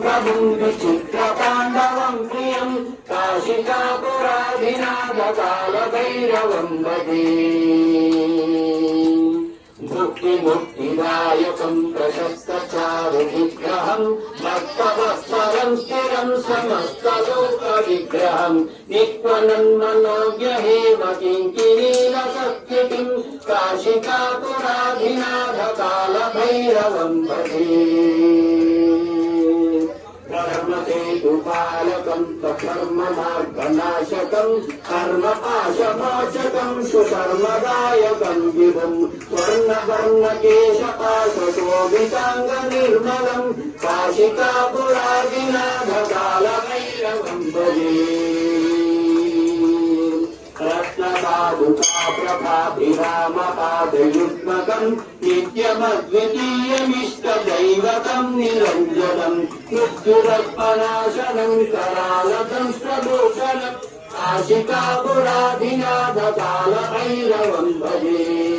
प्रभुं विचित्रताण्डवं प्रियं काशिकापुराधिनाथकालभैरवं भजे मुक्तिदायकं प्रशस्तचारुविग्रहं भक्तवत्सलं स्थिरं समस्तलोकविग्रहं नित्यानन्दमनोज्ञहेम किङ्किणीलसत्कृतिं काशिकापुराधिनाथकालभैरवं भजे धर्मसेतुपालकं स्वधर्ममार्गनाशकं कर्मपाशमोचकं सुशर्मदायकं विभुं स्वर्णवर्णकेशपाशशोभिताङ्गनिर्मलं काशिकापुराधिनाथकालभैरवं भजे रत्नपादुका प्रभाभिरामपादयुग्मकं नित्यमद्वितीयमिष्टदैवतं निरञ्जनं मृत्युरर्पणाशनं करालतं स्वभूषणं काशिकापुराधिनाथकालभैरवं भजे